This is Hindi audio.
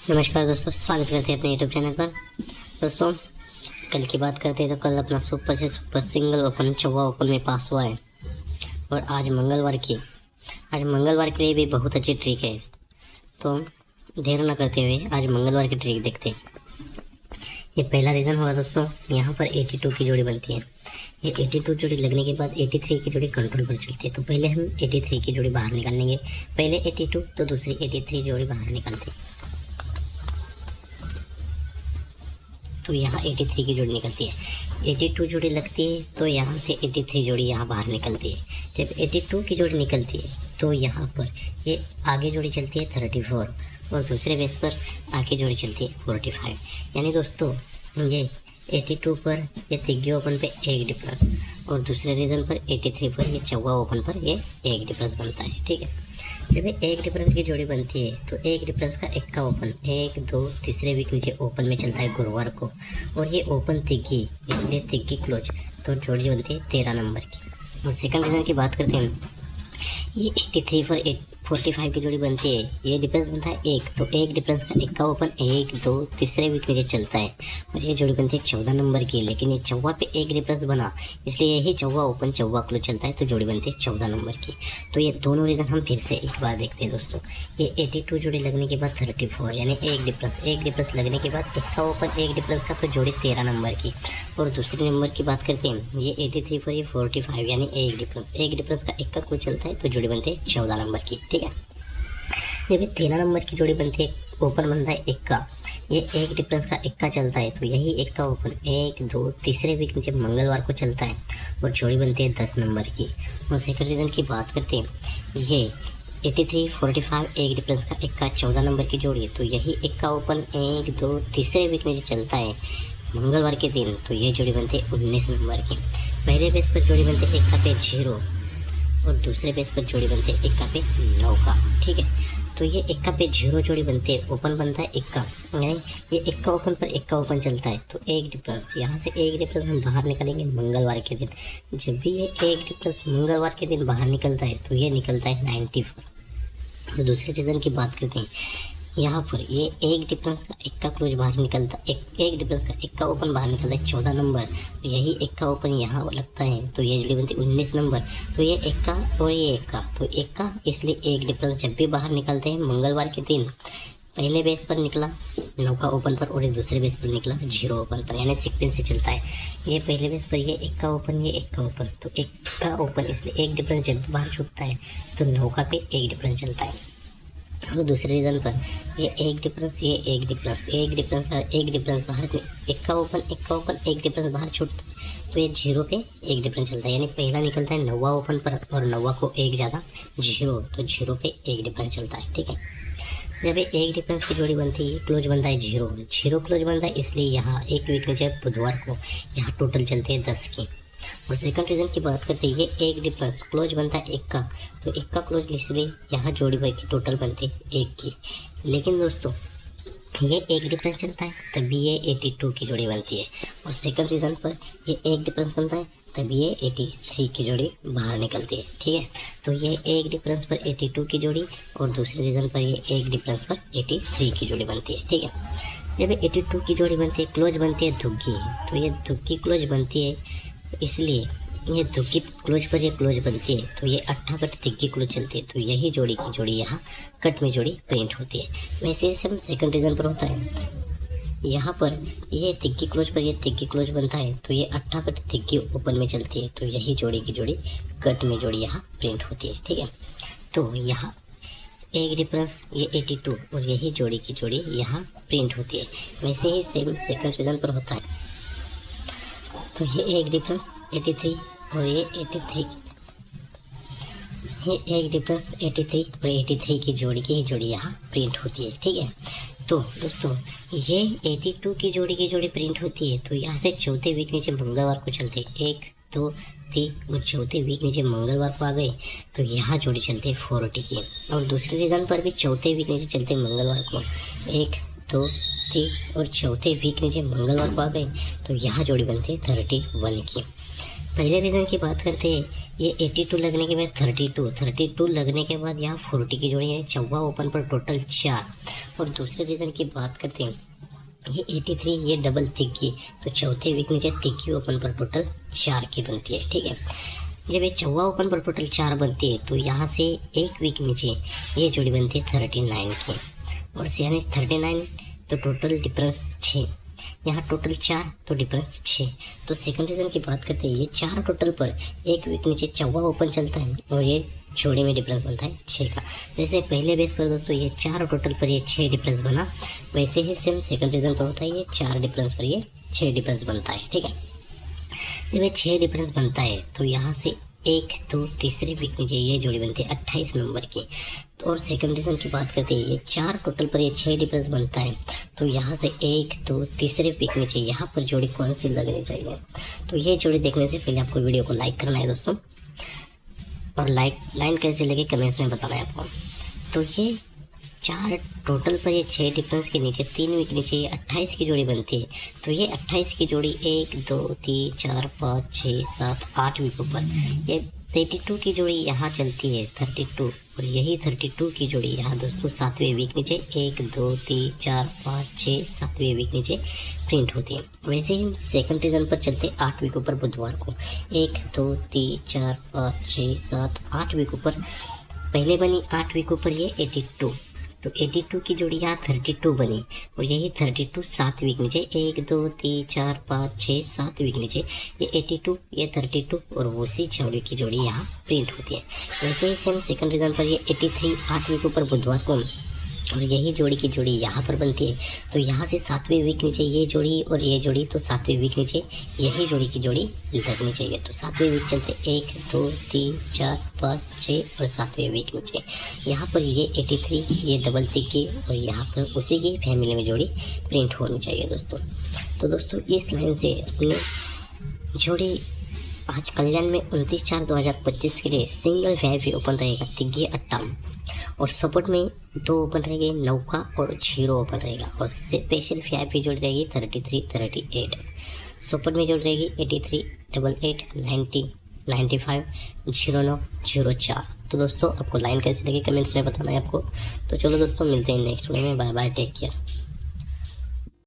नमस्कार दोस्तों, स्वागत करते हैं अपने यूट्यूब चैनल पर। दोस्तों, कल की बात करते हैं तो कल अपना सुपर से सुपर सिंगल ओपन चौवा ओपन में पास हुआ है। और आज मंगलवार के लिए भी बहुत अच्छी ट्रिक है। तो देर न करते हुए आज मंगलवार की ट्रिक देखते हैं। ये पहला रीज़न होगा दोस्तों, यहाँ पर 82 की जोड़ी बनती है। ये 82 जोड़ी लगने के बाद 83 की जोड़ी कंट्रोल पर चलती है। तो पहले हम 83 की जोड़ी बाहर निकाल लेंगे। पहले 82 तो दूसरी 83 जोड़ी बाहर निकालते हैं। तो यहाँ 83 की जोड़ी निकलती है। 82 जोड़ी लगती है तो यहाँ से 83 जोड़ी यहाँ बाहर निकलती है। जब 82 की जोड़ी निकलती है तो यहाँ पर ये आगे जोड़ी चलती है 34 और दूसरे बेस पर आगे जोड़ी चलती है 45। यानी दोस्तों ये 82 पर ये तिग्गी ओपन पे एक डिफरेंस और दूसरे रीजन पर 83 पर ये चौवा ओपन पर ये एक डिफरेंस बनता है। ठीक है, जब एक डिफरेंस की जोड़ी बनती है तो एक डिफरेंस का एक का ओपन 1 2 तीसरे वीक नीचे ओपन में चलता है गुरुवार को। और ये ओपन तिग्गी, इसलिए तिग्गी क्लोज, तो जोड़ी बनती है 13 नंबर की। और सेकंड रीजन की बात करते हैं, ये 83 पर 45 की जोड़ी बनती है। ये डिफरेंस बनता है एक, तो एक डिफरेंस का एक का ओपन 1 2 तीसरे वीक नीचे चलता है और ये जोड़ी बनती है 14 नंबर की। लेकिन ये चौवा पे एक डिफरेंस बना, इसलिए यही चौवा ओपन चौवा क्लोज चलता है, तो जोड़ी बनती है 14 नंबर की। तो ये दोनों रीज़न हम फिर से एक बार देखते हैं दोस्तों। ये 82 जोड़ी लगने के बाद 34 यानी एक डिफरेंस लगने के बाद एक का ओपन एक डिफरेंस का, तो जोड़ी 13 नंबर की। और दूसरे नंबर की बात करते हैं, ये 83 पर ये 45 यानी एक डिफरेंस का एक का क्लोज चलता है, तो जोड़ी बनती है 14 नंबर की। ठीक है, ये भी 13 नंबर की जोड़ी बनती है। ओपन बनता है एक का, ये एक डिफरेंस का एक का चलता है, तो यही एक का ओपन 1 2 तीसरे वीक नीचे मंगलवार को चलता है और जोड़ी बनती है 10 नंबर की। और सेकंड रीजन की बात करते हैं, ये 83 45 एक डिफरेंस का एक का 14 नंबर की जोड़ी है, तो यही एक का ओपन 1 2 तीसरे वीक नीचे चलता है मंगलवार के दिन, तो ये जोड़ी बनती है 19 नंबर की। पहले बेस पर जोड़ी बनती है एक का पे 0 और दूसरे बेस पर जोड़ी बनती है एक का पे 9 का। ठीक है, तो ये एक का पे 0 जोड़ी बनती है, ओपन बनता है एक का, यानी ये एक का ओपन पर एक का ओपन चलता है, तो एक डिफरेंस, यहाँ से एक डिफरेंस हम बाहर निकालेंगे मंगलवार के दिन। जब भी ये एक डिफरेंस मंगलवार के दिन बाहर निकलता है तो ये निकलता है 94। तो दूसरे रीज़न की बात करते हैं, यहाँ पर ये एक डिफरेंस का एक का क्लोज बाहर निकलता, एक डिफरेंस का एक का ओपन बाहर निकलता है 14 नंबर, तो यही एक का ओपन यहाँ लगता है, तो ये जोड़ी बनती है 19 नंबर। तो ये एक का और ये एक का, तो एक का, इसलिए एक डिफरेंस जब भी बाहर निकलते हैं मंगलवार के दिन, पहले बेस पर निकला 9 का ओपन पर और दूसरे बेस पर निकला 0 ओपन पर, यानी सीक्वेंस से चलता है। ये पहले बेस पर ये एक का ओपन, ये एक का ओपन, तो एक का ओपन, इसलिए एक डिफरेंस जब भी बाहर छूटता है तो 9 का पे एक डिफरेंस चलता है। तो दूसरे रीज़न पर ये एक डिफरेंस, ये एक डिफरेंस बाहर, एक का ओपन एक डिफरेंस बाहर छूटता है, तो ये 0 पे एक डिफरेंस चलता है, यानी पहला निकलता है 9वां ओपन पर और 9वां को एक ज़्यादा 0, तो 0 पे एक डिफरेंस चलता है। ठीक है, जब ये एक डिफरेंस की जोड़ी बनती है क्लोज बनता है 0 क्लोज बनता है, इसलिए यहाँ एक वीक नीचे बुधवार को यहाँ टोटल चलते हैं 10 की। और सेकंड रीज़न की बात करते हैं, ये एक डिफरेंस क्लोज बनता है एक का, तो एक का क्लोज, इसलिए यहाँ जोड़ी बाई की टोटल बनती है एक की। लेकिन दोस्तों ये एक डिफरेंस चलता है तभी ये 82 की जोड़ी बनती है। और सेकंड रीज़न पर ये एक डिफरेंस बनता है तभी ये 83 की जोड़ी बाहर निकलती है। ठीक है, तो ये एक डिफरेंस पर 82 की जोड़ी और दूसरे रीज़न पर ये एक डिफरेंस पर 83 की जोड़ी बनती है। ठीक है, जब 82 की जोड़ी बनती है क्लोज बनती है धुग्गी, तो ये धुग्गी क्लोज बनती है, इसलिए ये धुग्गी क्लोज पर ये क्लोज बनती है, तो ये 8 कट तिग्गी क्लोज चलती है, तो यही जोड़ी की जोड़ी यहाँ कट में जोड़ी प्रिंट होती है। वैसे ही हम सेकंड रीज़न पर होता है, यहाँ पर ये तिग्गी क्लोज पर ये तिग्गी क्लोज बनता है, तो ये 8 कट तिग्गी ओपन में चलती है, तो यही जोड़ी की जोड़ी कट में जोड़ी यहाँ प्रिंट होती है। ठीक है, तो यहाँ एक डिफरेंस ये 82 और यही जोड़ी की जोड़ी यहाँ प्रिंट होती है। वैसे ही सेम सेकंड रीज़न पर होता है, तो ये एक डिफरेंस 83 और ये 83, ये एक डिफरेंस 83 और 83 की जोड़ी यहाँ प्रिंट होती है। ठीक है, तो दोस्तों ये 82 की जोड़ी प्रिंट होती है, तो यहाँ से चौथे वीक नीचे मंगलवार को चलते 1 2 3 और चौथे वीक नीचे मंगलवार को आ गए, तो यहाँ जोड़ी चलते 40 की। और दूसरे रीज़न पर भी चौथे वीक नीचे चलते मंगलवार को 1 2 3 और चौथे वीक नीचे मंगलवार को आ गए, तो यहाँ जोड़ी बनती है 31 की। पहले रीज़न की बात करते हैं, ये 82 लगने के बाद 32 लगने के बाद यहाँ 40 की जोड़ी है, चौवा ओपन पर टोटल 4। और दूसरे रीज़न की बात करते हैं, ये 83 ये डबल तिक्की, तो चौथे वीक नीचे तिक्की ओपन पर टोटल 4 की बनती है। ठीक है, जब ये चौवा ओपन पर टोटल 4 बनती है तो यहाँ से एक वीक नीचे ये जोड़ी बनती है 39 की, और यानी 39 तो टोटल डिफरेंस 6, यहाँ टोटल 4 तो डिफरेंस 6। तो सेकंड रीज़न की बात करते हैं, ये 4 टोटल पर एक वीक नीचे चौवा ओपन चलता है और ये जोड़ी में डिफरेंस बनता है 6 का। जैसे पहले बेस पर दोस्तों ये 4 टोटल पर ये 6 डिफरेंस बना, वैसे ही सेम सेकंड रीज़न पर होता है, ये 4 डिफरेंस पर ये 6 डिफरेंस बनता है। ठीक है, जब ये 6 डिफरेंस बनता है तो यहाँ से 1 2 तीसरे वीक नीचे ये जोड़ी बनती है 28 नंबर की। तो और सेकंड रीज़न की बात करते हैं, ये 4 टोटल पर ये 6 डिफरेंस बनता है, तो यहाँ से 1 2 तीसरे वीक नीचे यहाँ पर जोड़ी कौन सी लगनी चाहिए। तो ये जोड़ी देखने से पहले आपको वीडियो को लाइक करना है दोस्तों, और लाइन कैसे लगे कमेंट्स में बताना है आपको। तो ये 4 टोटल पर ये 6 डिफरेंस के नीचे 3 वीक नीचे ये 28 की जोड़ी बनती है, तो ये 28 की जोड़ी 1 2 3 4 5 6 7 8 वीकों पर ये 32 की जोड़ी यहाँ चलती है 32, और यही 32 की जोड़ी यहाँ दोस्तों 7वें वीक नीचे 1 2 3 4 5 6 7वें वीक नीचे प्रिंट होती है। वैसे ही सेकंड रीज़न पर चलते 8 वीकों पर बुधवार को 1 2 3 4 5 6 7 8 वीकों पर पहले बनी 8 वीकों पर ये 82, तो 82 की जोड़ी यहाँ 32 बनी, और यही 32 7 वीक नीचे 1 2 3 4 5 6 7 वीक नीचे ये 82 ये 32 और उसी जोड़ी की जोड़ी यहाँ प्रिंट होती है। वैसे ही सेम सेकंड रीज़न पर ये 83 8 वीकों पर बुधवार को, और यही जोड़ी की जोड़ी यहाँ पर बनती है, तो यहाँ से 7वें वीक नीचे ये जोड़ी और ये जोड़ी, तो 7वें वीक नीचे यही जोड़ी की जोड़ी लगनी चाहिए। तो 7वें वीक चलते 1 2 3 4 5 6 और 7वें वीक नीचे यहाँ पर ये 83 ये डबल तिक्की, और यहाँ पर उसी की फैमिली में जोड़ी प्रिंट होनी चाहिए दोस्तों। तो दोस्तों इस लाइन से अपने जोड़ी आज कल्याण में 29/4/2025 के लिए सिंगल VIP ओपन रहेगा तिग्गी अट्टा, और सपोर्ट में 2 ओपन रहेंगे 9 का और 0 ओपन रहेगा, और स्पेशल VIP जुड़ जाएगी 33 38, सपोर्ट में जुड़ जाएगी 83 88 90 95 09 04। तो दोस्तों आपको लाइन कैसी लगी कमेंट्स में बताना है आपको। तो चलो दोस्तों मिलते हैं नेक्स्ट वीडियो में, बाय बाय, टेक केयर।